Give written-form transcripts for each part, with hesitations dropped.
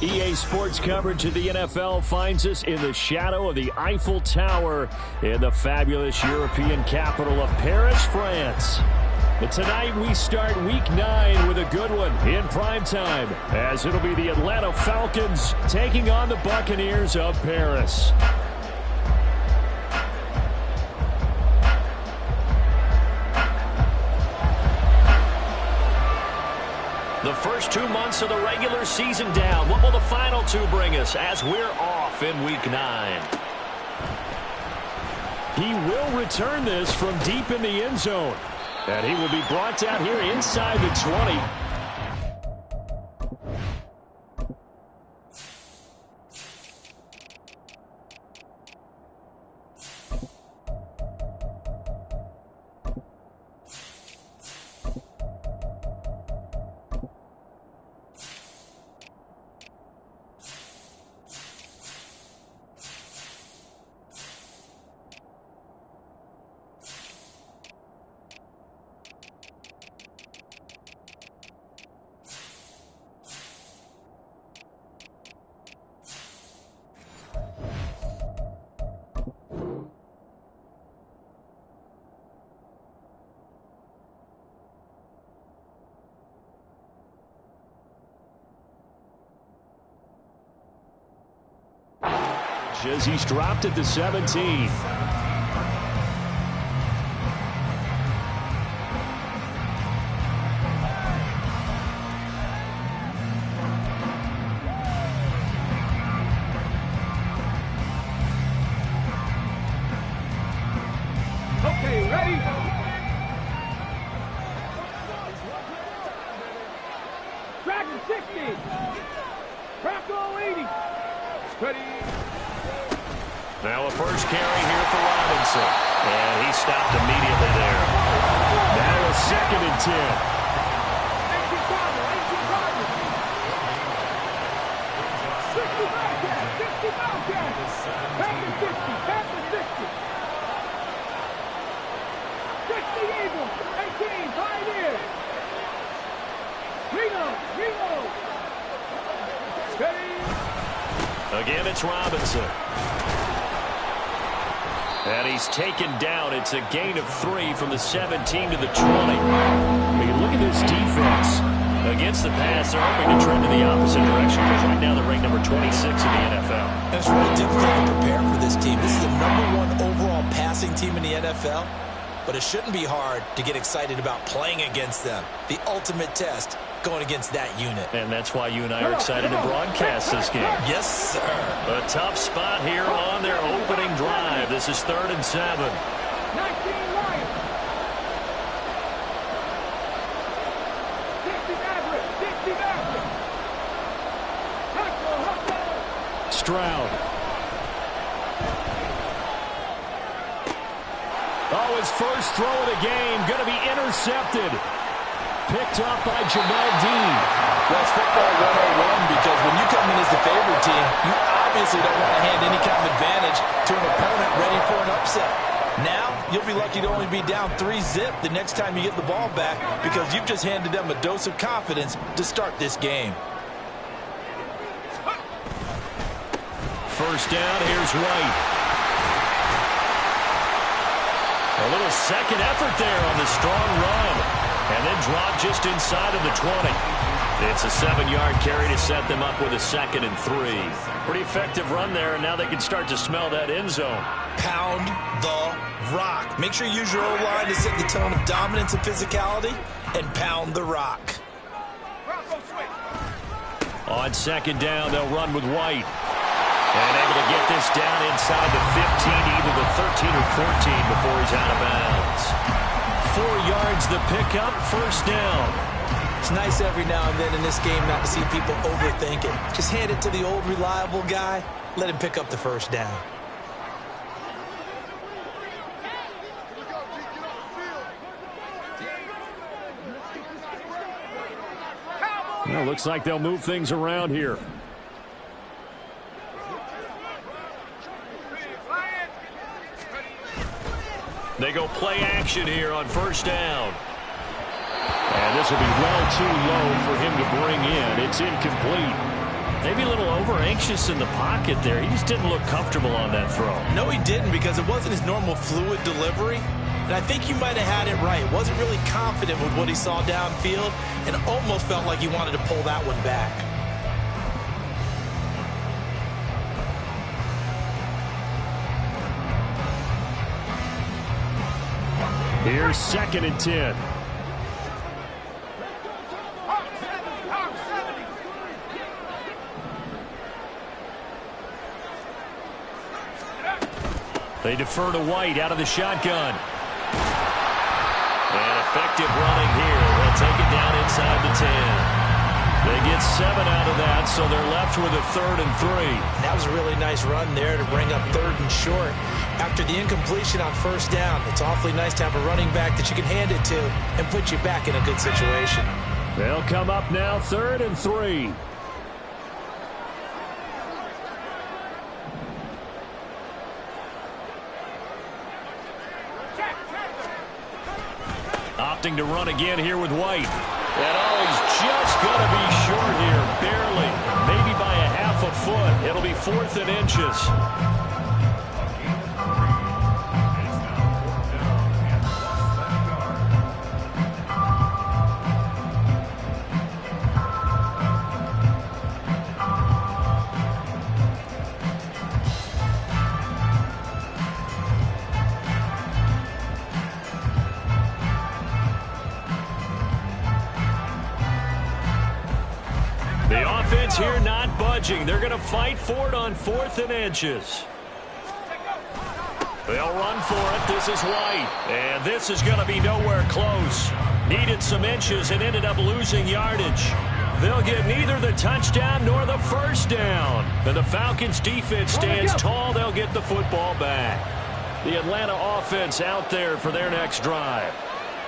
EA Sports coverage of the NFL finds us in the shadow of the Eiffel Tower in the fabulous European capital of Paris, France. But tonight we start Week 9 with a good one in primetime, as it'll be the Atlanta Falcons taking on the Buccaneers of Paris. The first 2 months of the regular season down. What will the final 2 bring us as we're off in Week 9? He will return this from deep in the end zone. And he will be brought down here inside the 20. As he's dropped at the 17. Okay, ready? Track to 60. Track all 80. Ready? Now a first carry here for Robinson. And he stopped immediately there. Now a 2nd and 10. 60 Falcons. Back to 60. Back to 60. 60 Eagles. 18. 5 years. Reno. Ready? Again, it's Robinson. And he's taken down. It's a gain of 3 from the 17 to the 20. I mean, look at this defense. Against the pass, they're hoping to trend in the opposite direction because right now they're ranked number 26 in the NFL. And it's really difficult to prepare for this team. This is the #1 overall passing team in the NFL. But it shouldn't be hard to get excited about playing against them. The ultimate test going against that unit. And that's why you and I are excited to broadcast this game. Yes, sir. A tough spot here on their opening drive. This is 3rd and 7. 19 Lions. 60 Maverick. 60 Maverick. Hustle. Stroud. Oh, his first throw of the game going to be intercepted. Picked up by Jamel Dean. Well, it's football 101 because when you come in as the favorite team, you obviously don't want to hand any kind of advantage to an opponent ready for an upset. Now, you'll be lucky to only be down 3-zip the next time you get the ball back because you've just handed them a dose of confidence to start this game. First down, here's White. A little second effort there on the strong run. And then drop just inside of the 20. It's a 7-yard carry to set them up with a 2nd and 3. Pretty effective run there, and now they can start to smell that end zone. Pound the rock. Make sure you use your O-line to set the tone of dominance and physicality, and pound the rock. On 2nd down, they'll run with White. And able to get this down inside the 15, either the 13 or 14 before he's out of bounds. 4 yards the pickup, first down. It's nice every now and then in this game not to see people overthink it. Just hand it to the old reliable guy. Let him pick up the first down. Well, looks like they'll move things around here. They go play action here on first down. And this will be well too low for him to bring in. It's incomplete. Maybe a little over-anxious in the pocket there. He just didn't look comfortable on that throw. No, he didn't, because it wasn't his normal fluid delivery. And I think you might have had it right. Wasn't really confident with what he saw downfield and almost felt like he wanted to pull that one back. Here's 2nd and 10. They defer to White out of the shotgun. And effective running here. They'll take it down inside the 10. They get 7 out of that, so they're left with a 3rd and 3. That was a really nice run there to bring up 3rd and short. After the incompletion on 1st down, it's awfully nice to have a running back that you can hand it to and put you back in a good situation. They'll come up now 3rd and 3. Opting to run again here with White. And he's just going to be short here, barely. Maybe by a half a foot. It'll be 4th and inches. Here not budging. They're going to fight for it on 4th and inches. They'll run for it. This is White. And this is going to be nowhere close. Needed some inches and ended up losing yardage. They'll get neither the touchdown nor the 1st down. And the Falcons defense stands tall. They'll get the football back. The Atlanta offense out there for their next drive.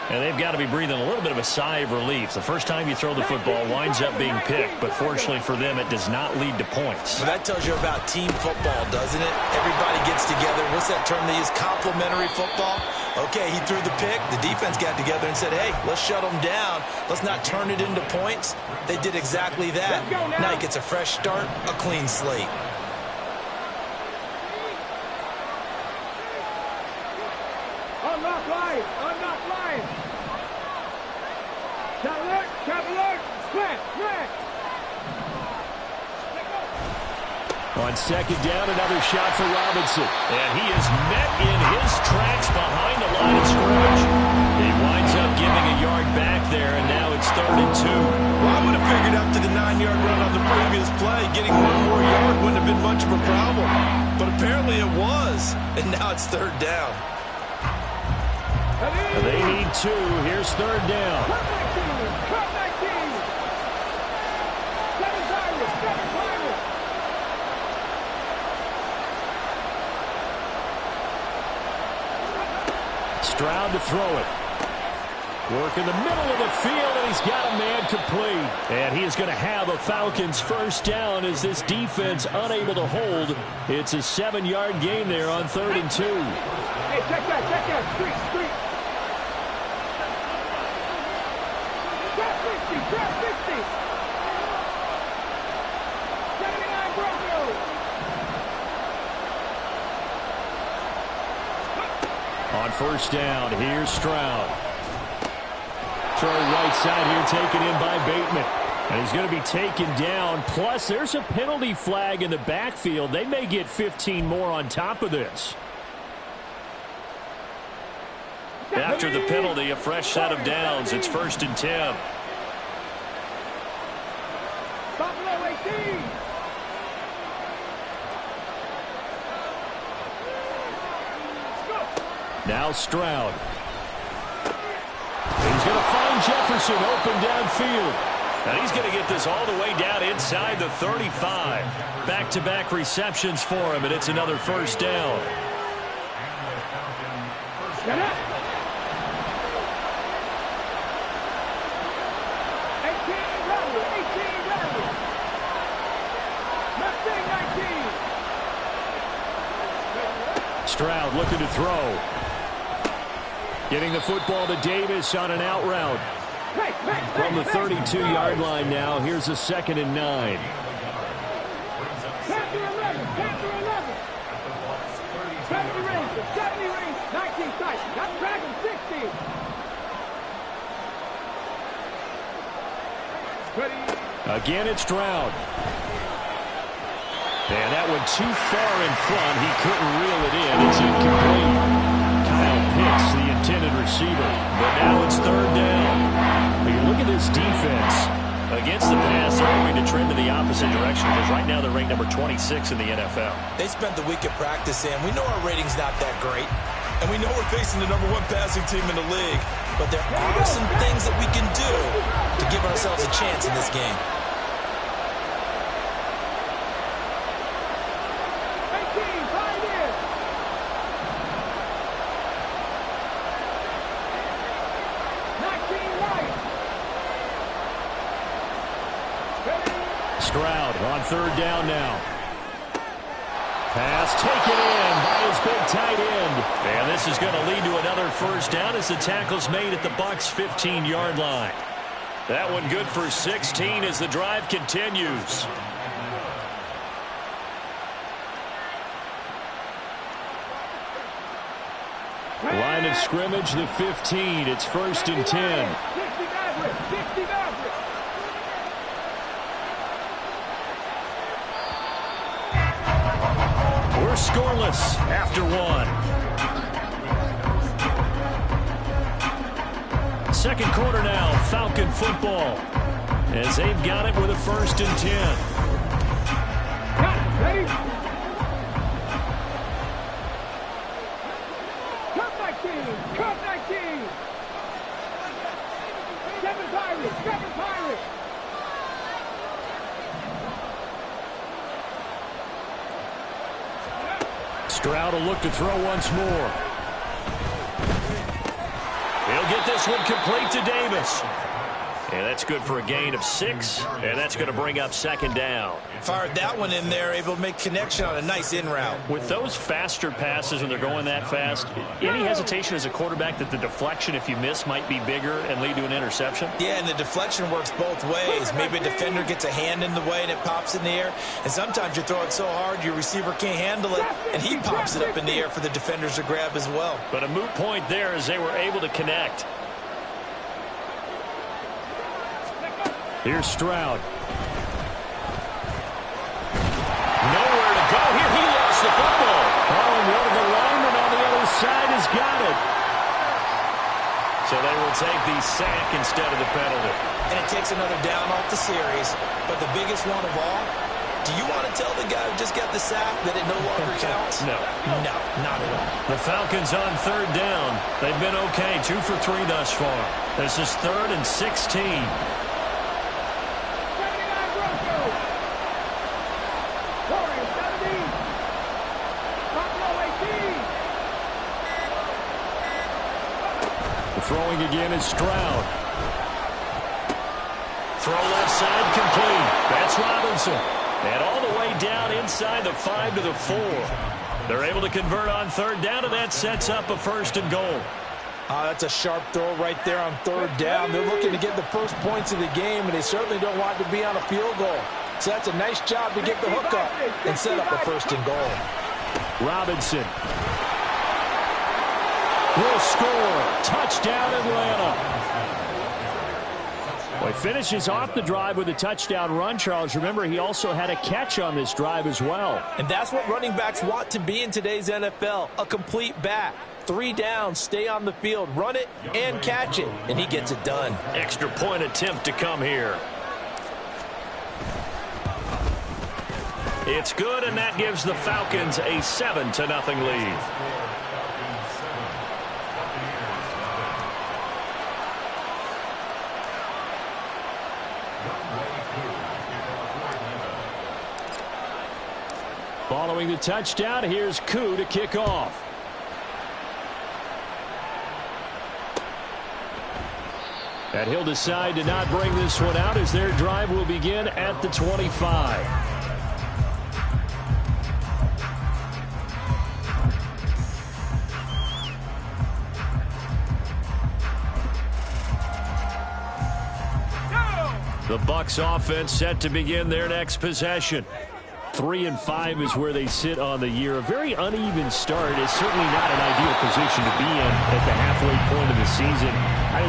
And they've got to be breathing a little bit of a sigh of relief. The first time you throw the football winds up being picked, but fortunately for them, it does not lead to points. Well, that tells you about team football, doesn't it? Everybody gets together. What's that term they use? Complementary football? Okay, he threw the pick. The defense got together and said, hey, let's shut them down. Let's not turn it into points. They did exactly that. Now he gets a fresh start, a clean slate. Unlock line! Unlock line! Traveler! Slant! On 2nd down, another shot for Robinson. And he is met in his tracks behind the line of scrimmage. He winds up giving a yard back there, and now it's 3rd and 2. Well, I would have figured after the 9-yard run on the previous play, getting 1 more yard wouldn't have been much of a problem. But apparently it was, and now it's 3rd down. They need 2. Here's 3rd down. Cut 19! 7 Pirates! Stroud to throw it. Work in the middle of the field, and he's got a man complete. And he is going to have a Falcons 1st down as this defense unable to hold. It's a 7-yard gain there on 3rd and 2. Hey, check that. Street. Grab 50. 79 Broncos. On 1st down, here's Stroud. Throw right side here, taken in by Bateman. And he's going to be taken down. Plus, there's a penalty flag in the backfield. They may get 15 more on top of this. After the penalty, a fresh set of downs. It's 1st and 10. Buffalo 18. Now Stroud. He's going to find Jefferson open downfield. And he's going to get this all the way down inside the 35. Back-to-back receptions for him, and it's another 1st down. Get up. 18 Rebels. Mustang 19. Stroud looking to throw. Getting the football to Davis on an out route. From the 32-yard line now, here's a 2nd and 9. Again, it's Stroud. And that one too far in front. He couldn't reel it in. It's incomplete. Kyle Pitts, the intended receiver. But now it's third down. But you look at this defense. Against the pass, they're going to trend in the opposite direction because right now they're ranked number 26 in the NFL. They spent the week of practice in. We know our rating's not that great. And we know we're facing the #1 passing team in the league. But there are some things that we can do to give ourselves a chance in this game. Stroud on third down now. Pass taken in by his big tight end. And this is going to lead to another first down as the tackle's made at the Bucs' 15-yard line. That one good for 16 as the drive continues. Line of scrimmage, the 15. It's 1st and 10. We're scoreless after one. Second quarter now, Falcon football. As they've got it with a 1st and 10. Ready? Cut 19! Cut 19! 7 Pirates! 7 Pirates! Stroud will look to throw once more. He'll get this one complete to Davis. And that's good for a gain of 6. And that's going to bring up 2nd down. Fired that one in there, able to make connection on a nice in route. With those faster passes when they're going that fast, any hesitation as a quarterback that the deflection, if you miss, might be bigger and lead to an interception? Yeah, and the deflection works both ways. Maybe a defender gets a hand in the way and it pops in the air. And sometimes you throw it so hard your receiver can't handle it, and he pops it up in the air for the defenders to grab as well. But a moot point there as they were able to connect. Here's Stroud. Nowhere to go here. He lost the football. Oh, and one of the linemen on the other side has got it. So they will take the sack instead of the penalty. And it takes another down off the series. But the biggest one of all, do you want to tell the guy who just got the sack that it no longer counts? No. No, not at all. The Falcons on third down. They've been okay, 2 for 3 thus far. This is 3rd and 16. Throwing again is Stroud. Throw left side complete. That's Robinson. And all the way down inside the 5 to the 4. They're able to convert on third down, and that sets up a 1st and goal. That's a sharp throw right there on third down. They're looking to get the first points of the game, and they certainly don't want to be on a field goal. So that's a nice job to get the hook up and set up a 1st and goal. Robinson will score. Touchdown, Atlanta. Well, he finishes off the drive with a touchdown run, Charles. Remember, he also had a catch on this drive as well. And that's what running backs want to be in today's NFL, a complete back. 3 downs, stay on the field, run it, and catch it. And he gets it done. Extra point attempt to come here. It's good, and that gives the Falcons a 7-0 lead. Following the touchdown, here's Koo to kick off. And he'll decide to not bring this one out as their drive will begin at the 25. The Bucs offense set to begin their next possession. 3-5 is where they sit on the year. A very uneven start is certainly not an ideal position to be in at the halfway point of the season.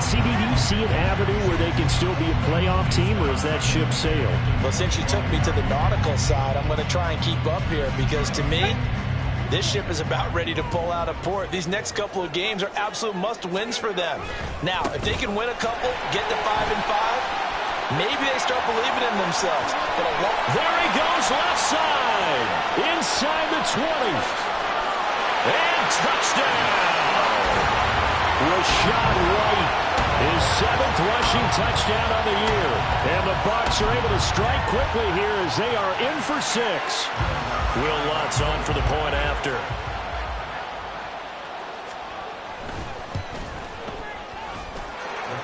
CD, do you see an avenue where they can still be a playoff team, or is that ship sailed? Well, since you took me to the nautical side, I'm going to try and keep up here because, to me, this ship is about ready to pull out of port. These next couple of games are absolute must-wins for them. Now, if they can win a couple, get to 5-5, maybe they start believing in themselves. But there he goes, left side, inside the 20. And touchdown! Rashad White, his 7th rushing touchdown on the year. And the Bucs are able to strike quickly here as they are in for 6. Will Lutz on for the point after.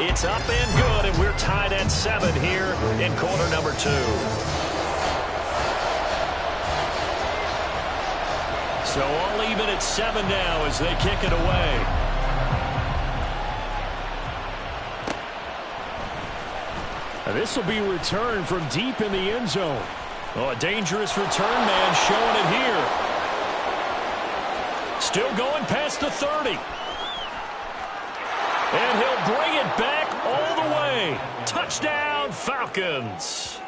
It's up and good, and we're tied at 7 here in quarter number 2. So all even at 7 now as they kick it away. This will be returned from deep in the end zone. Oh, a dangerous return man showing it here. Still going past the 30. And he'll bring it back all the way. Touchdown, Falcons.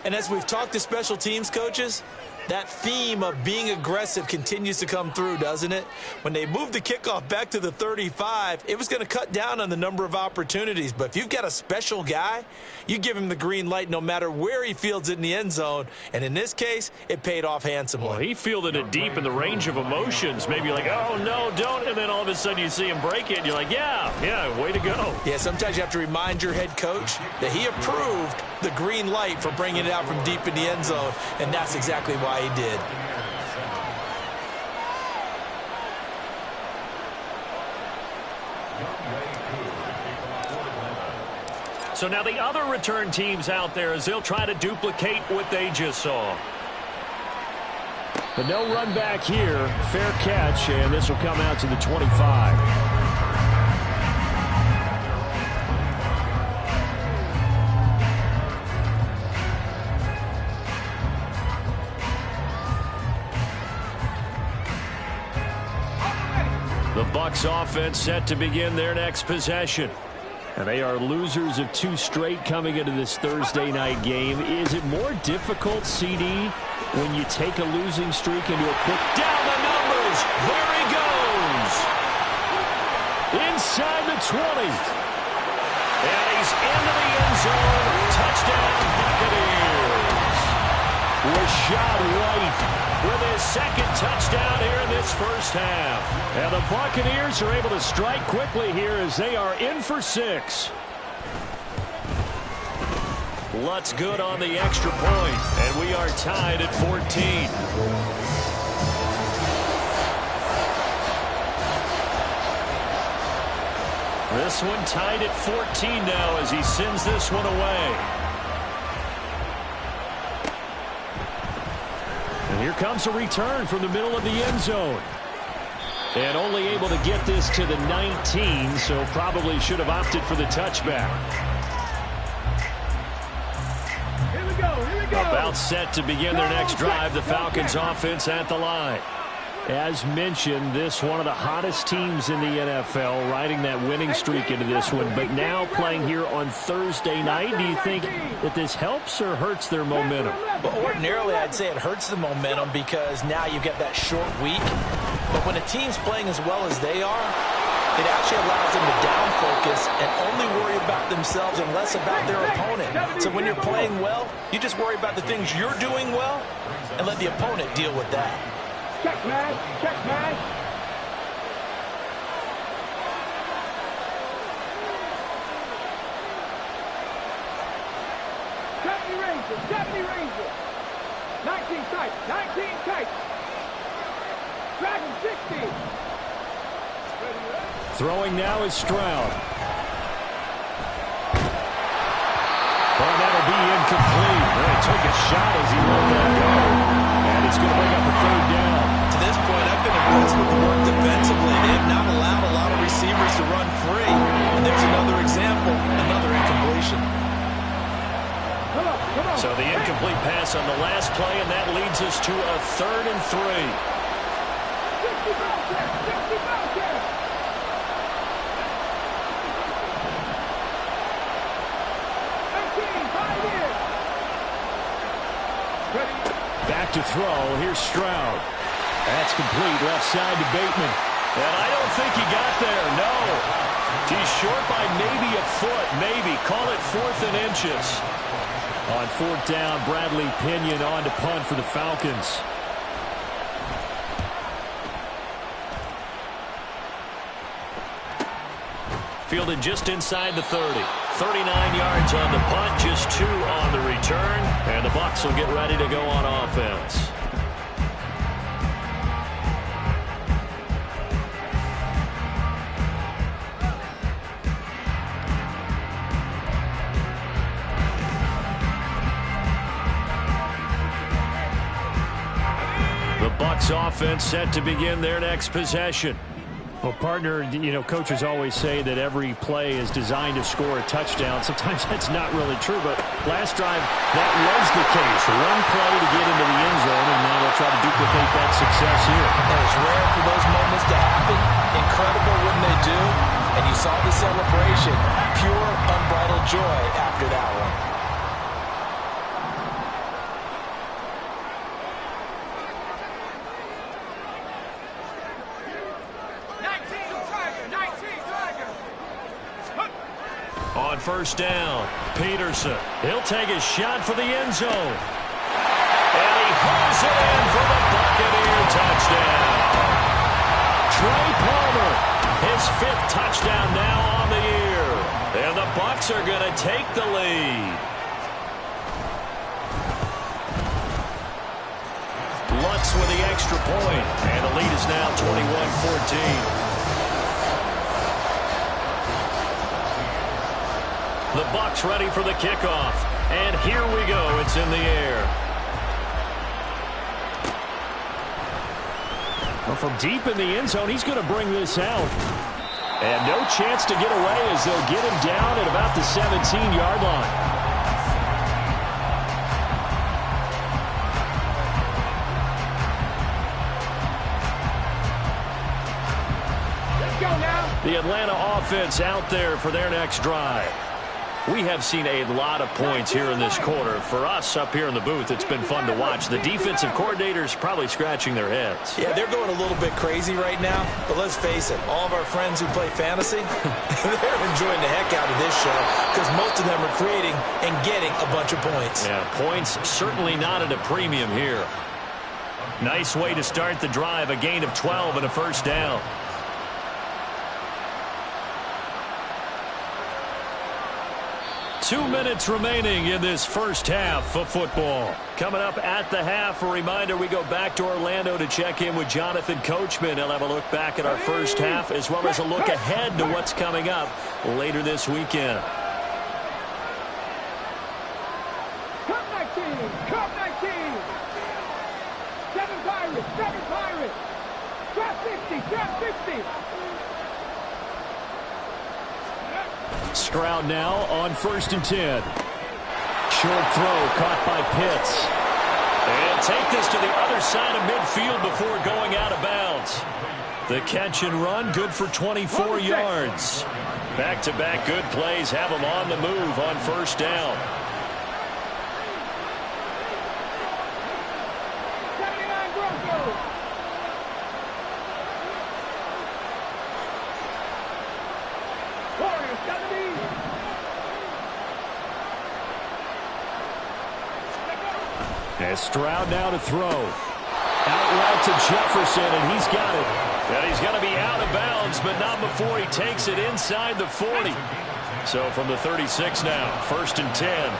And as we've talked to special teams coaches, that theme of being aggressive continues to come through, doesn't it? When they moved the kickoff back to the 35, it was going to cut down on the number of opportunities. But if you've got a special guy, you give him the green light no matter where he fields it in the end zone. And in this case, it paid off handsomely. Well, he fielded it deep in the range of emotions. Maybe like, oh, no, don't. And then all of a sudden you see him break it, and you're like, yeah, way to go. Yeah, sometimes you have to remind your head coach that he approved the green light for bringing it out from deep in the end zone, and that's exactly why he did. So now the other return teams out there as they'll try to duplicate what they just saw. But no run back here. Fair catch, and this will come out to the 25. The Bucs offense set to begin their next possession. And they are losers of 2 straight coming into this Thursday night game. Is it more difficult, CD, when you take a losing streak into a quick down the numbers? There he goes. Inside the 20. And he's into the end zone. Touchdown, Buccaneers. Rashad White with his 2nd touchdown here in this first half. And the Buccaneers are able to strike quickly here as they are in for 6. Lutz good on the extra point, and we are tied at 14. This one tied at 14 now as he sends this one away. And here comes a return from the middle of the end zone. And only able to get this to the 19, so probably should have opted for the touchback. Here we go. About set to begin their next drive, the Falcons offense at the line. As mentioned, this one of the hottest teams in the NFL, riding that winning streak into this one, but now playing here on Thursday night. Do you think that this helps or hurts their momentum? Well, ordinarily, I'd say it hurts the momentum because now you get that short week. But when a team's playing as well as they are, it actually allows them to down focus and only worry about themselves and less about their opponent. So when you're playing well, you just worry about the things you're doing well and let the opponent deal with that. Check, man. Check, man. Seventy Ranger. 19 tight. 19 tight. Dragon 60. Throwing now is Stroud. Well, that'll be incomplete. Well, he took a shot as he let that go. And it's going to bring up a 3rd down. To this point, I've been impressed with the work defensively. They have not allowed a lot of receivers to run free. And there's another example, another incompletion. So the incomplete pass on the last play, and that leads us to a 3rd and 3. back to throw. Here's Stroud. That's complete left side to Bateman. And I don't think he got there, no. He's short by maybe a foot, maybe. Call it 4th and inches. On 4th down, Bradley Pinion on to punt for the Falcons. Fielded just inside the 30. 39 yards on the punt, just 2 on the return. And the Bucs will get ready to go on offense. The Bucs offense set to begin their next possession. Well, partner, you know, coaches always say that every play is designed to score a touchdown. Sometimes that's not really true, but last drive, that was the case. One play to get into the end zone, and now they'll try to duplicate that success here. And it's rare for those moments to happen. Incredible when they do. And you saw the celebration. Pure, unbridled joy after that one. On 1st down, Peterson. He'll take a shot for the end zone. And he hauls it in for the Buccaneer touchdown. Trey Palmer, his 5th touchdown now on the year. And the Bucs are going to take the lead. Lutz with the extra point. And the lead is now 21-14. The Bucs ready for the kickoff. And here we go. It's in the air. Well, from deep in the end zone, he's going to bring this out. And no chance to get away as they'll get him down at about the 17-yard line. Let's go now. The Atlanta offense out there for their next drive. We have seen a lot of points here in this quarter. For us up here in the booth, it's been fun to watch. The defensive coordinators probably scratching their heads. Yeah, they're going a little bit crazy right now. But let's face it, all of our friends who play fantasy, they're enjoying the heck out of this show because most of them are creating and getting a bunch of points. Yeah, points certainly not at a premium here. Nice way to start the drive. A gain of 12 and a 1st down. Two minutes remaining in this first half of football. Coming up at the half, a reminder we go back to Orlando to check in with Jonathan Coachman. He'll have a look back at our first half as well as a look ahead to what's coming up later this weekend. Cup 19, Cup 19. 7 Pirates, 7 Pirates. Drop 50, drop 50. Stroud now on 1st and 10. Short throw caught by Pitts. And take this to the other side of midfield before going out of bounds. The catch and run good for 24 yards. Back-to-back good plays have him on the move on 1st down. 79 Broncos. Warriors, 70. As Stroud now to throw. Out route to Jefferson, and he's got it. And he's going to be out of bounds, but not before he takes it inside the 40. So from the 36 now, 1st and 10.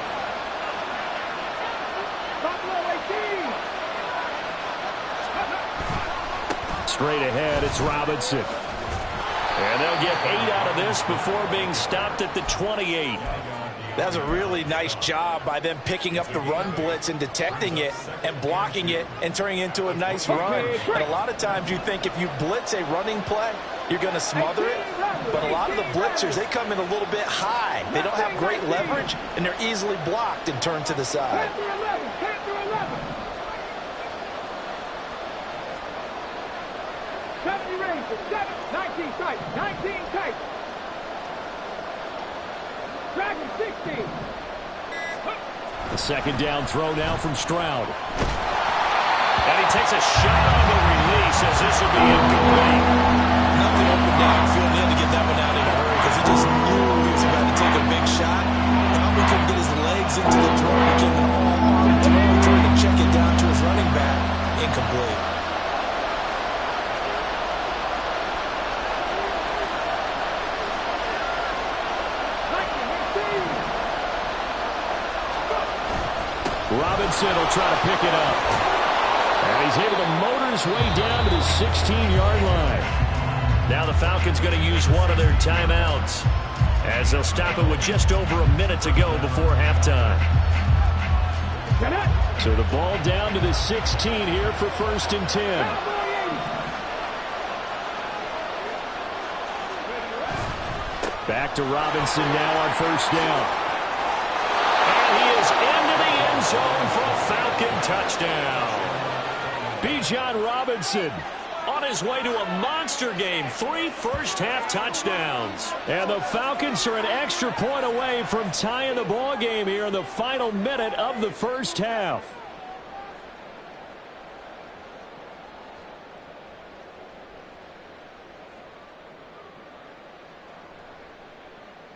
Straight ahead, it's Robinson. And they'll get 8 out of this before being stopped at the 28. That was a really nice job by them picking up the run blitz and detecting it and blocking it and turning it into a nice run. And a lot of times you think if you blitz a running play, you're going to smother it. But a lot of the blitzers, they come in a little bit high. They don't have great leverage, and they're easily blocked and turned to the side. 70 Rangers, 19 tight, 19 tight. Dragon 60. The 2nd down throw now from Stroud. And he takes a shot on the release as this will be incomplete. Nothing open downfield. He had to get that one out in a hurry because he just knew he was about to take a big shot. Probably couldn't get his legs into the throw. Became an all-arm throw, trying to check it down to his running back. Incomplete. Robinson will try to pick it up. And he's able to motor his way down to the 16-yard line. Now the Falcons going to use one of their timeouts as they'll stop it with just over a minute to go before halftime. So the ball down to the 16 here for 1st and 10. Back to Robinson now on 1st down. And he is into the end zone for a Falcon touchdown. Bijan Robinson on his way to a monster game. 3 first-half touchdowns. And the Falcons are an extra point away from tying the ball game here in the final minute of the first half.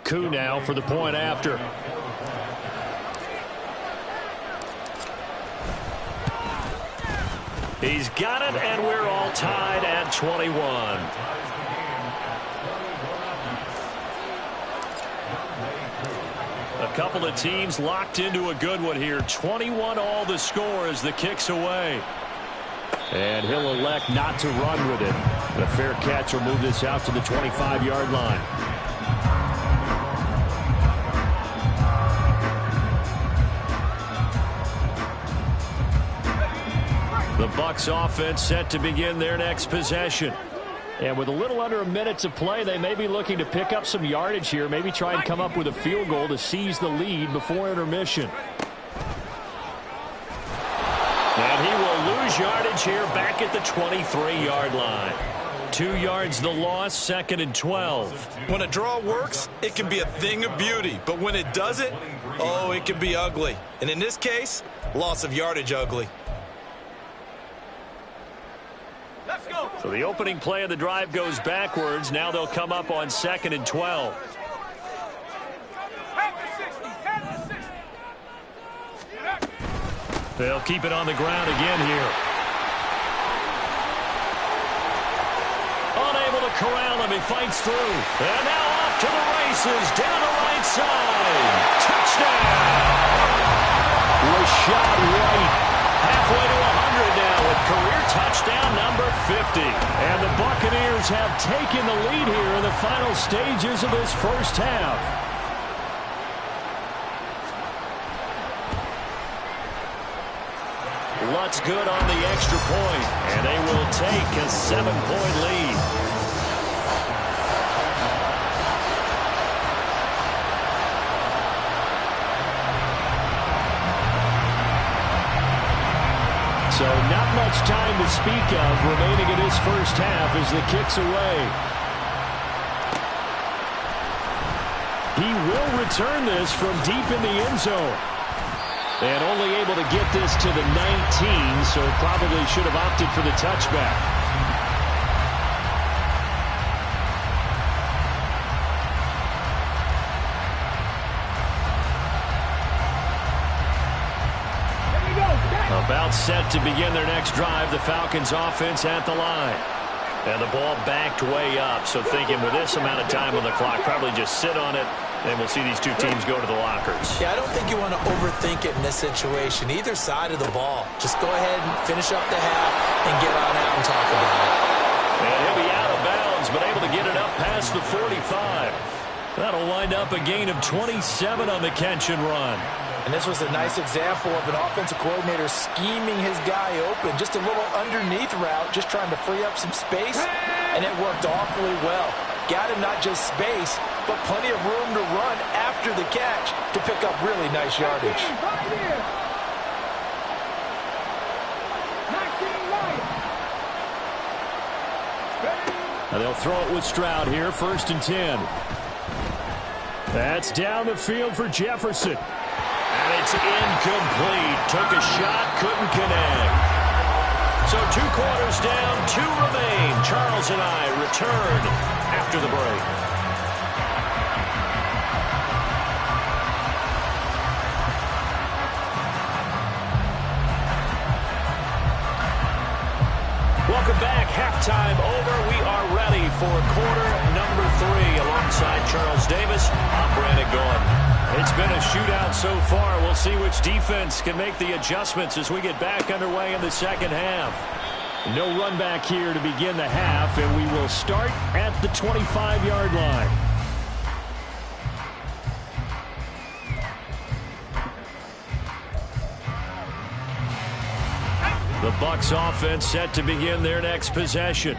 Koo now for the point after. He's got it, and we're all tied at 21. A couple of teams locked into a good one here. 21 all the score as the kick's away. And he'll elect not to run with it. The fair catch will move this out to the 25-yard line. The Bucs offense set to begin their next possession. And with a little under a minute to play, they may be looking to pick up some yardage here. Maybe try and come up with a field goal to seize the lead before intermission. And he will lose yardage here back at the 23-yard line. 2 yards the loss, 2nd and 12. When a draw works, it can be a thing of beauty. But when it doesn't, oh, it can be ugly. And in this case, loss of yardage ugly. Let's go. So the opening play of the drive goes backwards. Now they'll come up on 2nd and 12. They'll keep it on the ground again here. Unable to corral him. He fights through. And now off to the races. Down the right side. Touchdown. Was shot right. Halfway to 100 now with career touchdown number 50. And the Buccaneers have taken the lead here in the final stages of this first half. Lutt's good on the extra point, and they will take a 7-point lead. So not much time to speak of remaining in this first half as the kick's away. He will return this from deep in the end zone. And only able to get this to the 19, so probably should have opted for the touchback. About set to begin their next drive. The Falcons offense at the line. And the ball backed way up. So thinking with this amount of time on the clock, probably just sit on it. And we'll see these two teams go to the lockers. Yeah, I don't think you want to overthink it in this situation. Either side of the ball. Just go ahead and finish up the half and get on out and talk about it. And he'll be out of bounds, but able to get it up past the 45. That'll wind up a gain of 27 on the catch and run. And this was a nice example of an offensive coordinator scheming his guy open. Just a little underneath route, just trying to free up some space, and it worked awfully well. Got him not just space, but plenty of room to run after the catch to pick up really nice yardage. Now they'll throw it with Stroud here, 1st and 10. That's down the field for Jefferson. And it's incomplete. Took a shot, couldn't connect. So 2 quarters down, 2 remain. Charles and I return after the break. Welcome back. Halftime over. We are ready for quarter number 3. Alongside Charles Davis, I'm Brandon Gaudin. It's been a shootout so far. We'll see which defense can make the adjustments as we get back underway in the second half. No run back here to begin the half, and we will start at the 25-yard line. The Bucs offense set to begin their next possession.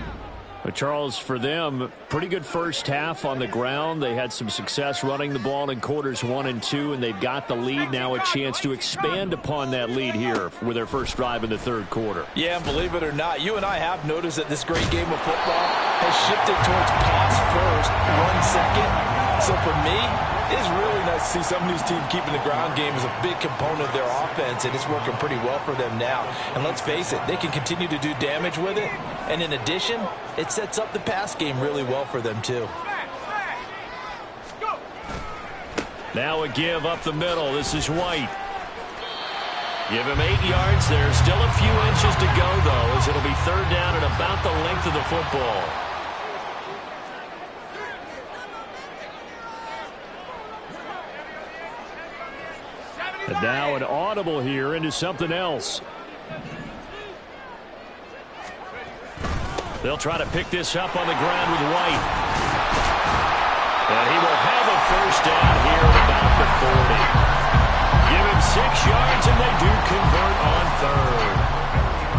But Charles, for them, pretty good first half on the ground. They had some success running the ball in quarters 1 and 2, and they've got the lead. Now a chance to expand upon that lead here with their first drive in the third quarter. Yeah, and believe it or not, you and I have noticed that this great game of football has shifted towards pass first, run second. So for me, it's really nice to see some of these teams keeping the ground game as a big component of their offense, and it's working pretty well for them now. And let's face it, they can continue to do damage with it. And in addition, it sets up the pass game really well for them too. Now a give up the middle. This is White. Give him 8 yards. There's still a few inches to go, though, as it'll be third down and about the length of the football. And now an audible here into something else. They'll try to pick this up on the ground with White. And he will have a first down here at about the 40. Give him 6 yards, and they do convert on third.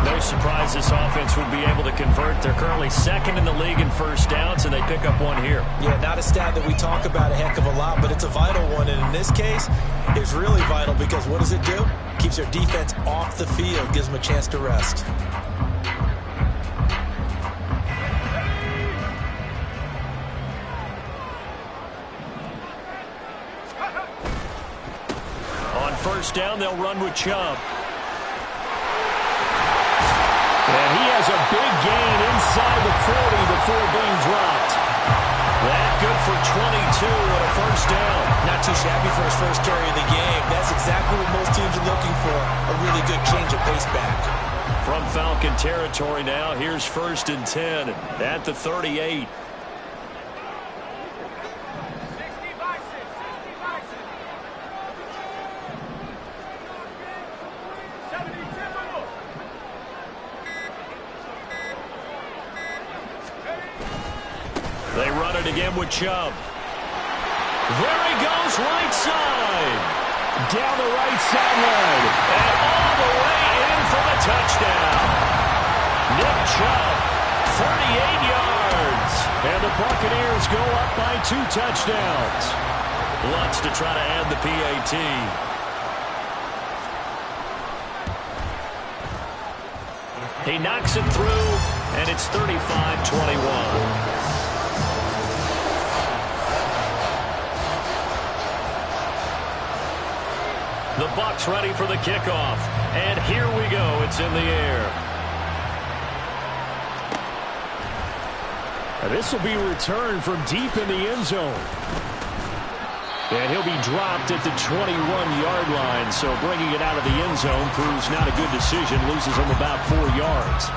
No surprise this offense would be able to convert. They're currently second in the league in first downs, and they pick up one here. Yeah, not a stat that we talk about a heck of a lot, but it's a vital one. And in this case, it's really vital because what does it do? Keeps their defense off the field, gives them a chance to rest. On first down, they'll run with Chubb. And he has a big gain inside the 40 before being dropped. That good for 22 and a first down. Not too shabby for his first carry of the game. That's exactly what most teams are looking for, a really good change of pace back. From Falcon territory now, here's first and 10 at the 38. They run it again with Chubb. There he goes, right side. Down the right sideline. And all the way in for the touchdown. Nick Chubb, 38 yards. And the Buccaneers go up by 2 touchdowns. Lutz to try to add the PAT. He knocks it through, and it's 35-21. The Bucs ready for the kickoff. And here we go. It's in the air. And this will be returned from deep in the end zone. And he'll be dropped at the 21-yard line. So bringing it out of the end zone proves not a good decision. Loses him about 4 yards.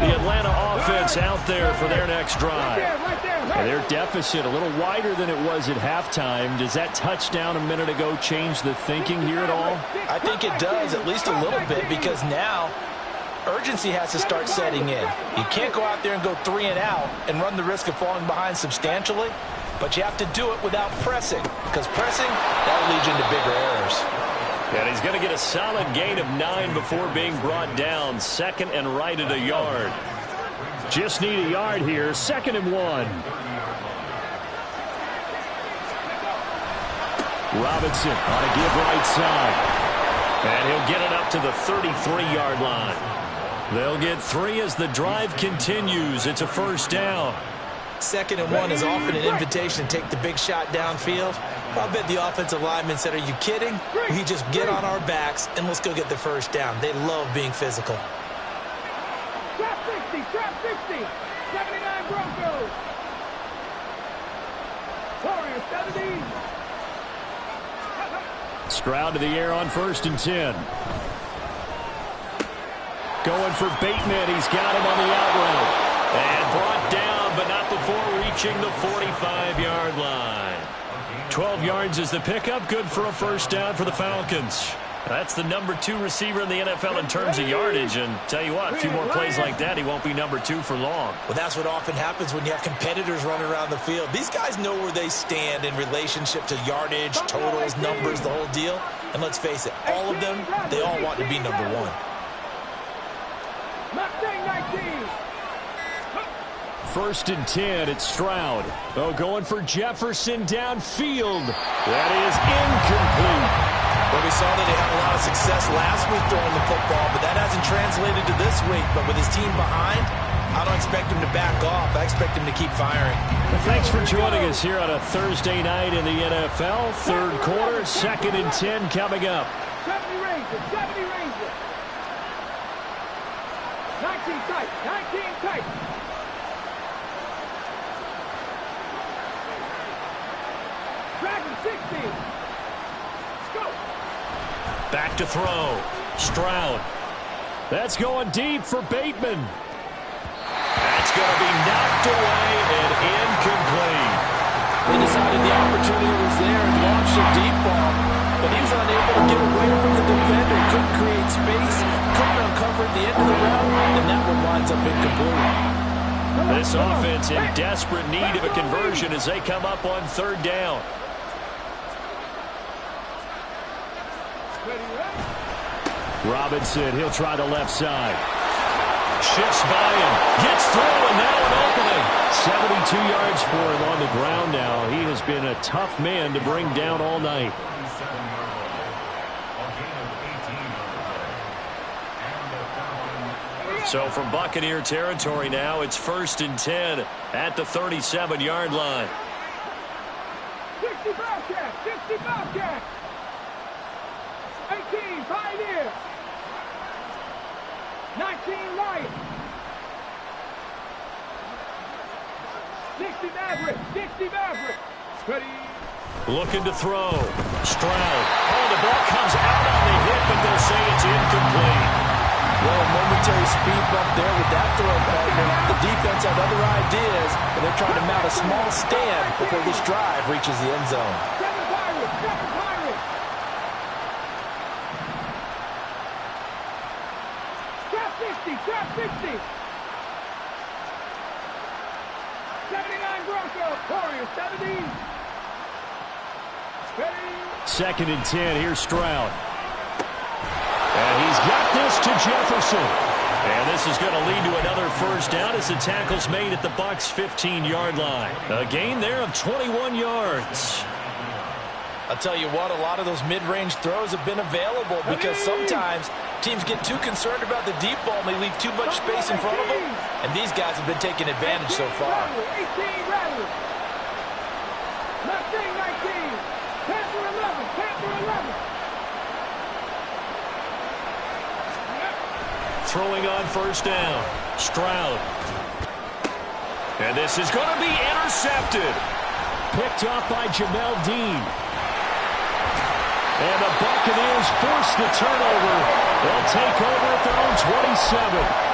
The Atlanta offense out there for their next drive. And their deficit a little wider than it was at halftime. Does that touchdown a minute ago change the thinking here at all? I think it does, at least a little bit, because now urgency has to start setting in. You can't go out there and go 3 and out and run the risk of falling behind substantially, but you have to do it without pressing, because pressing, that'll lead you into bigger errors. And he's going to get a solid gain of 9 before being brought down. Second and right at a yard. Just need a yard here. 2nd and 1. Robinson on a give right side. And he'll get it up to the 33-yard line. They'll get 3 as the drive continues. It's a first down. 2nd and 1 is often an invitation to take the big shot downfield. I bet the offensive lineman said, are you kidding? We just get on our backs and let's go get the first down. They love being physical. Trap 60, trap 60. 79 Broncos. Warriors 70. Stroud to the air on 1st and 10. Going for Bateman. He's got him on the out route. And brought down, but not before reaching the 45-yard line. 12 yards is the pickup. Good for a first down for the Falcons. That's the number 2 receiver in the NFL in terms of yardage. And tell you what, a few more plays like that, he won't be number 2 for long. Well, that's what often happens when you have competitors running around the field. These guys know where they stand in relationship to yardage, totals, numbers, the whole deal. And let's face it, all of them, they all want to be number 1. Mustang 19. 1st and 10, it's Stroud. Oh, going for Jefferson downfield. That is incomplete. Well, we saw that he had a lot of success last week throwing the football, but that hasn't translated to this week. But with his team behind, I don't expect him to back off. I expect him to keep firing. Well, thanks for joining us here on a Thursday night in the NFL. 3rd quarter, 2nd and 10 coming up. 70 Rangers, 70 Rangers. 19 tight, 19 tight. Dragon 60. Go. Back to throw. Stroud. That's going deep for Bateman. That's going to be knocked away and incomplete. They decided the opportunity was there and launched a deep ball, but he was unable to get away from the defender. Couldn't create space, couldn't uncover the end of the route, and that one winds up incomplete. This offense in desperate need of a conversion as they come up on 3rd down. Robinson, he'll try the left side. Shifts by him. Gets through, and now an opening. 72 yards for him on the ground now. He has been a tough man to bring down all night. So from Buccaneer territory now, it's 1st and 10 at the 37-yard line. 60 Bobcats, 60 Bobcats. 18 Pioneers. 19 Lions. 60 Mavericks, 60 Mavericks. Ready. Looking to throw. Stroud. Oh, the ball comes out on the hit, but they'll say it's incomplete. Well, a momentary speed bump there with that throw, partner. The defense had other ideas, but they're trying to mount a small stand before this drive reaches the end zone. 7 Pirates, 7 Pirates. Trap 60, trap 60. 79 Broncos, Warriors 70. Ready. 2nd and 10. Here's Stroud. And he's got this to Jefferson. And this is going to lead to another first down as the tackle's made at the Bucs' 15-yard line. A gain there of 21 yards. I'll tell you what, a lot of those mid-range throws have been available because sometimes teams get too concerned about the deep ball and they leave too much space in front of them. And these guys have been taking advantage so far. 18 Rattlers. Mustang 19. Panther 11, Panther 11. Throwing on first down. Stroud. And this is going to be intercepted. Picked off by Jamel Dean. And the Buccaneers force the turnover. They'll take over at their own 27.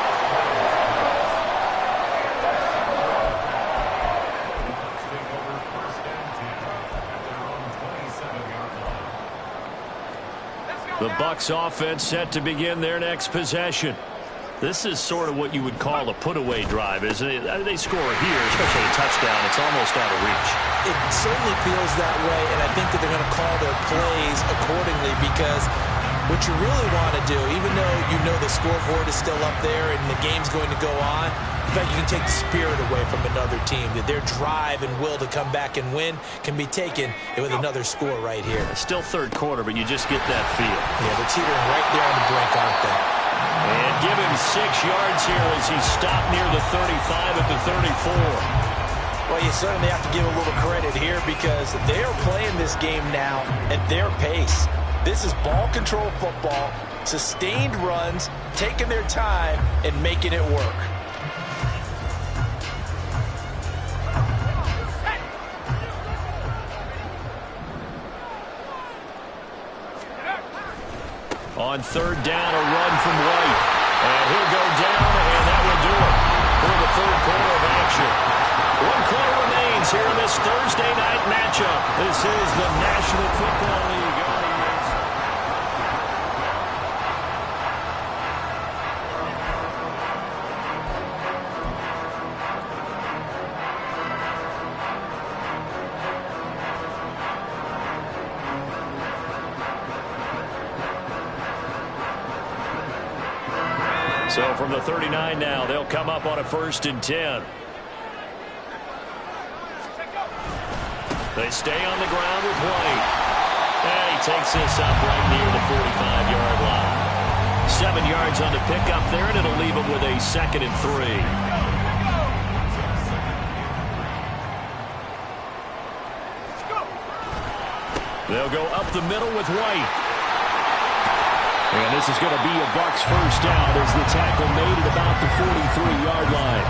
The Bucs offense set to begin their next possession. This is sort of what you would call a put-away drive, isn't it? They score here, especially a touchdown. It's almost out of reach. It certainly feels that way, and I think that they're going to call their plays accordingly because what you really want to do, even though you know the scoreboard is still up there and the game's going to go on, in fact, you can take the spirit away from another team. That their drive and will to come back and win can be taken with another score right here. It's still 3rd quarter, but you just get that feel. Yeah, they're teetering right there on the brink, aren't they? And give him 6 yards here as he stopped near the 35 at the 34. Well, you certainly have to give a little credit here because they are playing this game now at their pace. This is ball control football, sustained runs, taking their time and making it work. On third down, a run from White. And he'll go down, and that will do it for the third quarter of action. One quarter remains here in this Thursday night matchup. This is the National Football League. So from the 39 now, they'll come up on a 1st and 10. They stay on the ground with White. And he takes this up right near the 45-yard line. 7 yards on the pickup there, and it'll leave him with a 2nd and 3. They'll go up the middle with White. And this is going to be a Bucs first down as the tackle made at about the 43-yard line.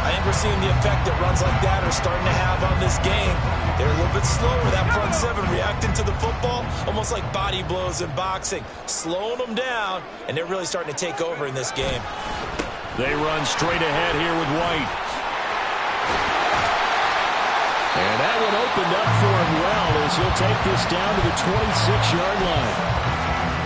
I think we're seeing the effect that runs like that are starting to have on this game. They're a little bit slower, that front seven reacting to the football, almost like body blows in boxing, slowing them down, and they're really starting to take over in this game. They run straight ahead here with White. And that one opened up for him well as he'll take this down to the 26-yard line.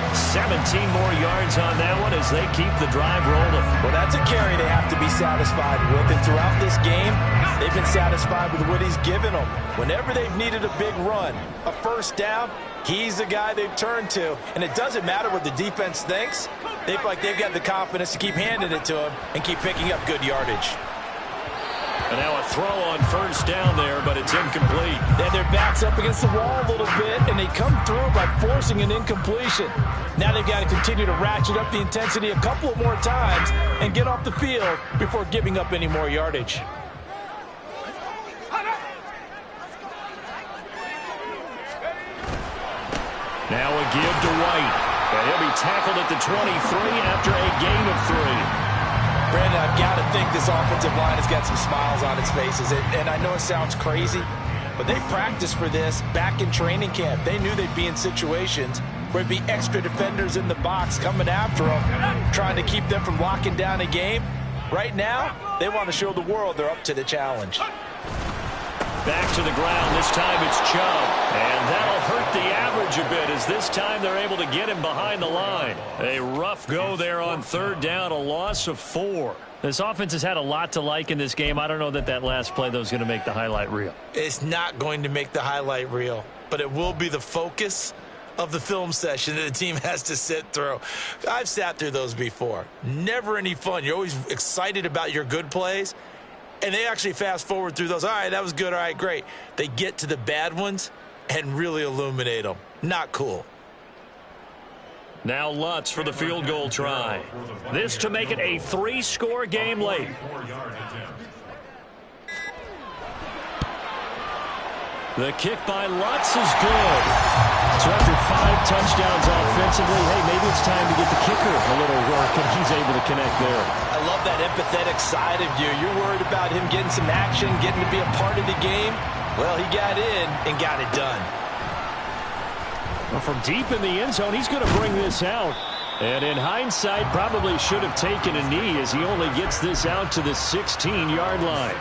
17 more yards on that one as they keep the drive rolling. Well, that's a carry they have to be satisfied with. And throughout this game, they've been satisfied with what he's given them. Whenever they've needed a big run, a first down, he's the guy they've turned to. And it doesn't matter what the defense thinks. They feel like they've got the confidence to keep handing it to him and keep picking up good yardage. And now a throw on first down there, but it's incomplete. Then their back's up against the wall a little bit, and they come through by forcing an incompletion. Now they've got to continue to ratchet up the intensity a couple of more times and get off the field before giving up any more yardage. Now a give to White. And he'll be tackled at the 23 after a gain of 3. Brandon, I've got to think this offensive line has got some smiles on its faces. And I know it sounds crazy, but they practiced for this back in training camp. They knew they'd be in situations where there'd be extra defenders in the box coming after them, trying to keep them from locking down a game. Right now, they want to show the world they're up to the challenge. Back to the ground. This time it's Chubb. And that'll hurt the average a bit as this time they're able to get him behind the line. A rough go there on third down, a loss of 4. This offense has had a lot to like in this game. I don't know that that last play, though, is going to make the highlight reel. It's not going to make the highlight reel, but it will be the focus of the film session that the team has to sit through. I've sat through those before. Never any fun. You're always excited about your good plays. And they actually fast forward through those. All right, that was good. All right, great. They get to the bad ones and really illuminate them. Not cool. Now Lutz for the field goal try. This to make it a 3-score game late. The kick by Lutz is good. So after 5 touchdowns offensively, hey, maybe it's time to get the kicker a little work, and he's able to connect there. I love that empathetic side of you. You're worried about him getting some action, getting to be a part of the game. Well, he got in and got it done. Well, from deep in the end zone, he's going to bring this out. And in hindsight, probably should have taken a knee as he only gets this out to the 16-yard line.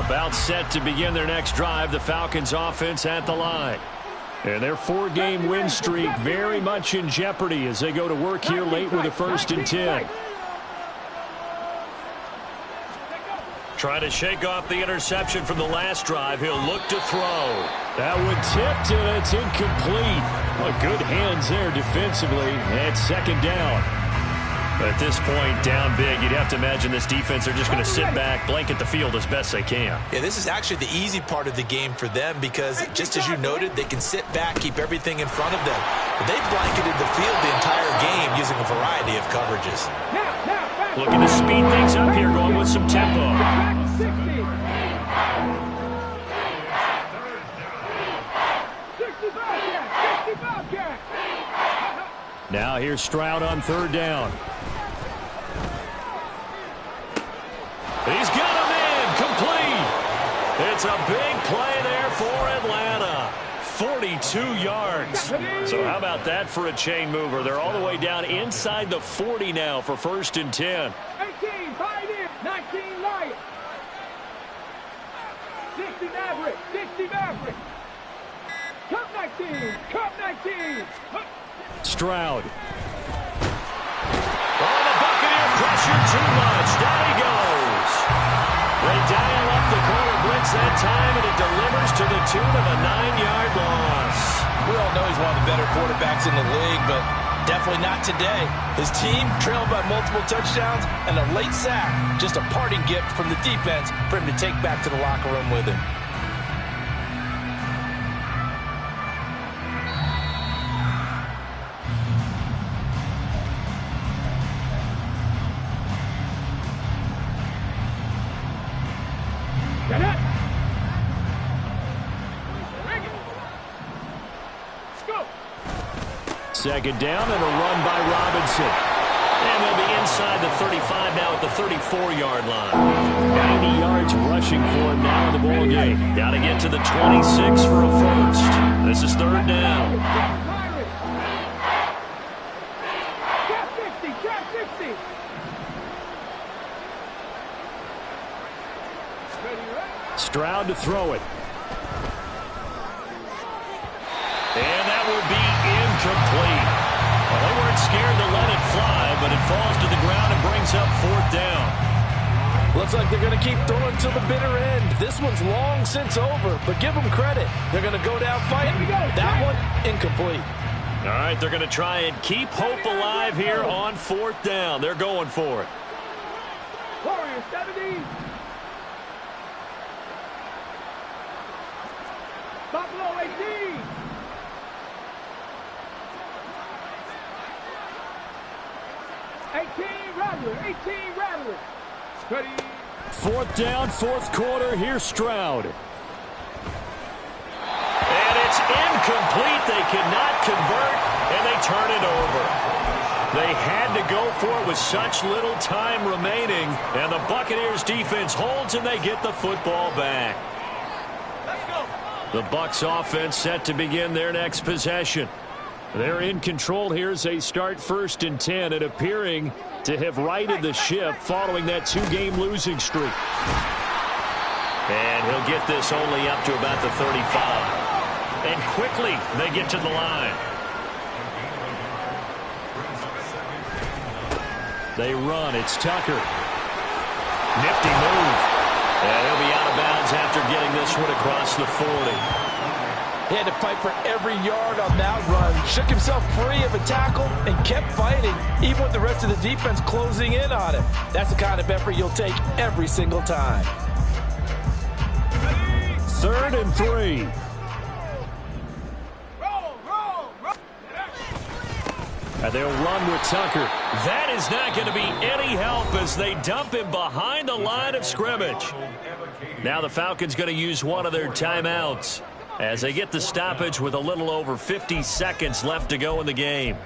About set to begin their next drive, the Falcons offense at the line. And their 4-game win streak very much in jeopardy as they go to work here late with a 1st and 10. Trying to shake off the interception from the last drive. He'll look to throw. That one tipped, and it's incomplete. Well, good hands there defensively. And 2nd down. At this point, down big, you'd have to imagine this defense are just going to sit back, blanket the field as best they can. Yeah, this is actually the easy part of the game for them because, just as you noted, they can sit back, keep everything in front of them. But they've blanketed the field the entire game using a variety of coverages. Looking to speed things up here, going with some tempo. Now here's Stroud on third down. He's got him in, complete. It's a big play there for Atlanta. 42 yards. So how about that for a chain mover? They're all the way down inside the 40 now for 1st and 10. 18, Pioneer, 19, Lions. 60 Maverick, 60 Maverick. Cup 19, Cup 19. Stroud. Oh, the Buccaneer pressure too much. Down he goes. They dial up the corner blitz that time, and it delivers to the tune of a 9-yard loss. We all know he's one of the better quarterbacks in the league, but definitely not today. His team trailed by multiple touchdowns, and a late sack, just a parting gift from the defense for him to take back to the locker room with him. Second down and a run by Robinson. And they'll be inside the 35 now at the 34-yard line. 90 yards rushing for him now in the ball game. Got to get to the 26 for a first. This is third down. Stroud to throw it. And that would be incomplete. Well, they weren't scared to let it fly, but it falls to the ground and brings up 4th down. Looks like they're going to keep throwing till the bitter end. This one's long since over, but give them credit. They're going to go down fighting. That one, incomplete. All right, they're going to try and keep hope alive here on 4th down. They're going for it. Warriors 70. Buffalo 18. 18 Rattler, 18 Rattler. 30. 4th down, 4th quarter. Here's Stroud. And it's incomplete. They cannot convert, and they turn it over. They had to go for it with such little time remaining, and the Buccaneers defense holds, and they get the football back. Let's go. The Bucs offense set to begin their next possession. They're in control here as they start 1st and 10 and appearing to have righted the ship following that 2-game losing streak. And he'll get this only up to about the 35. And quickly they get to the line. They run. It's Tucker. Nifty move. And he'll be out of bounds after getting this one across the 40. He had to fight for every yard on that run. Shook himself free of a tackle and kept fighting, even with the rest of the defense closing in on him. That's the kind of effort you'll take every single time. 3rd and 3. And they'll run with Tucker. That is not going to be any help as they dump him behind the line of scrimmage. Now the Falcons going to use one of their timeouts as they get the stoppage with a little over 50 seconds left to go in the game.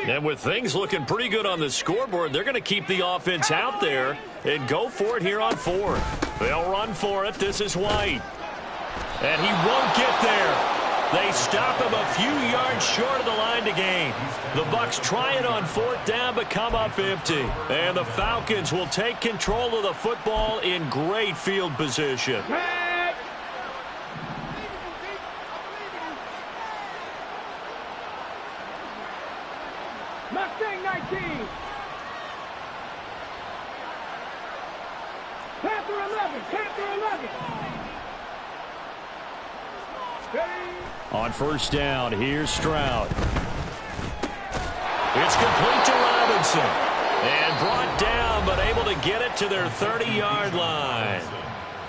And with things looking pretty good on the scoreboard, they're going to keep the offense out there and go for it here on 4th. They'll run for it. This is White. And he won't get there. They stop him a few yards short of the line to gain. The Bucs try it on 4th down, but come up empty. And the Falcons will take control of the football in great field position. Mustang 19. Panther 11. Panther 11. On 1st down, here's Stroud. It's complete to Robinson. And brought down, but able to get it to their 30-yard line.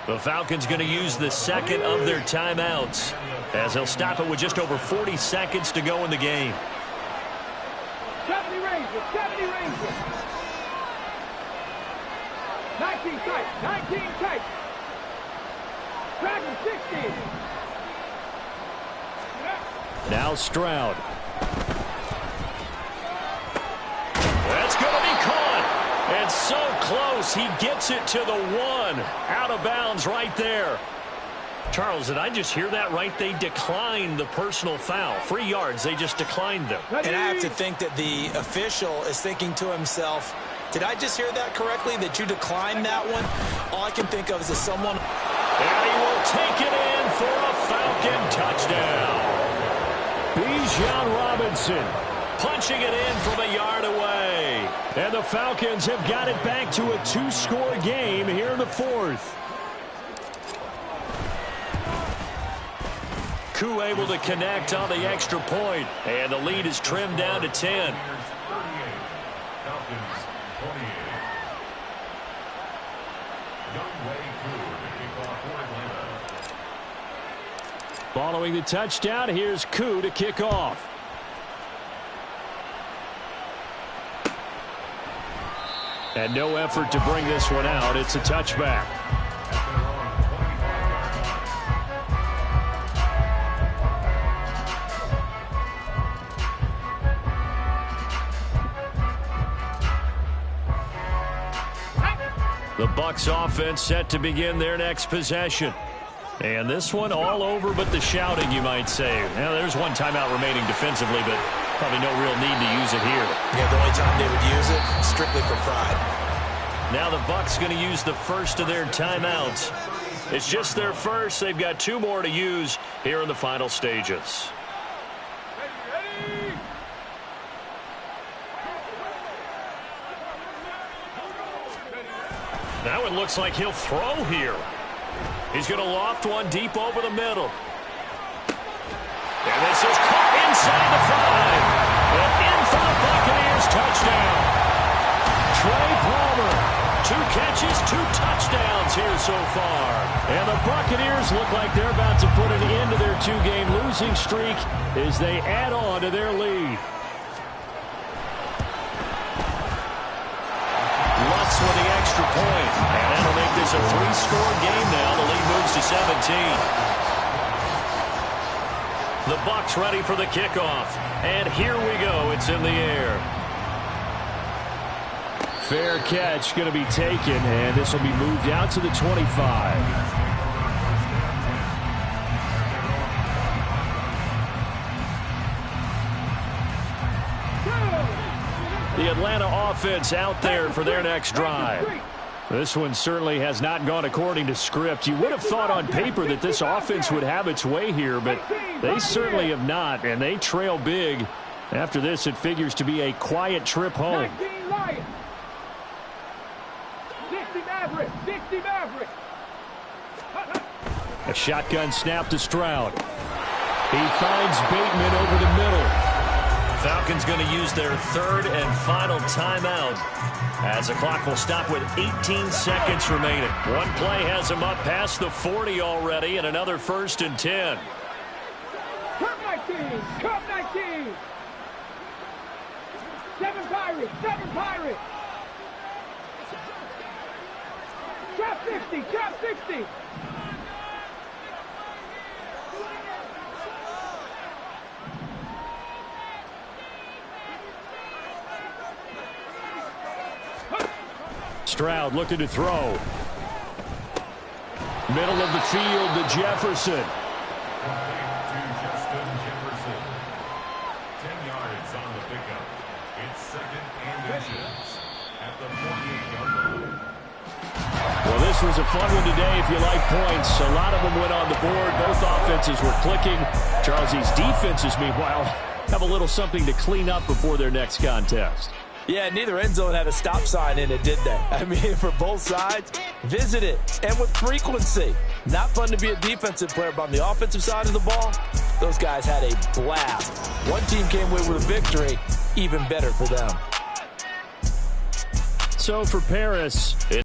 The Falcons going to use the second of their timeouts, as they'll stop it with just over 40 seconds to go in the game. 70 Rangers, 70 Rangers. 19 tight, 19 tight. Dragon 60. Now Stroud. That's going to be caught. And so close, he gets it to the 1. Out of bounds right there. Charles, did I just hear that right? They declined the personal foul. 3 yards, they just declined them. And I have to think that the official is thinking to himself, did I just hear that correctly, that you declined that one? All I can think of is someone... And he will take it in for a Falcon touchdown. Bijan Robinson punching it in from a yard away. And the Falcons have got it back to a 2-score game here in the 4th. Koo able to connect on the extra point, and the lead is trimmed down to 10. Following the touchdown, here's Koo to kick off. And no effort to bring this one out. It's a touchback. The Bucs offense set to begin their next possession. And this one all over but the shouting, you might say. Now, there's one timeout remaining defensively, but probably no real need to use it here. Yeah, the only time they would use it, strictly for pride. Now the Bucs going to use the first of their timeouts. It's just their first. They've got 2 more to use here in the final stages. Now it looks like he'll throw here. He's going to loft one deep over the middle. And this is caught inside the 5. And in for the Buccaneers touchdown. Trey Palmer, 2 catches, 2 touchdowns here so far. And the Buccaneers look like they're about to put an end to their 2-game losing streak as they add on to their lead. Lutz with the extra point. And that'll make this a 3-score game now. The lead moves to 17. The Bucs ready for the kickoff. And here we go. It's in the air. Fair catch going to be taken, and this will be moved out to the 25. The Atlanta offense out there for their next drive. This one certainly has not gone according to script. You would have thought on paper that this offense would have its way here, but they certainly have not, and they trail big. After this, it figures to be a quiet trip home. 60 Maverick. A shotgun snap to Stroud. He finds Bateman over the middle. Falcons going to use their 3rd and final timeout as the clock will stop with 18 seconds remaining. One play has them up past the 40 already, and another 1st and 10. Cup 19. Cup 19. 7 Pirates. 7 Pirates. Trap 50. Trap 60. Stroud looking to throw. Middle of the field to Jefferson. 10 yards on the pickup. It's 2nd and inches at the 48-yard line. Well, this was a fun one today if you like points. A lot of them went on the board. Both offenses were clicking. Charles, these defenses, meanwhile, have a little something to clean up before their next contest. Yeah, neither end zone had a stop sign in it, did they? I mean, for both sides, visit it, and with frequency. Not fun to be a defensive player, but on the offensive side of the ball, those guys had a blast. One team came away with a victory. even better for them. So for Paris,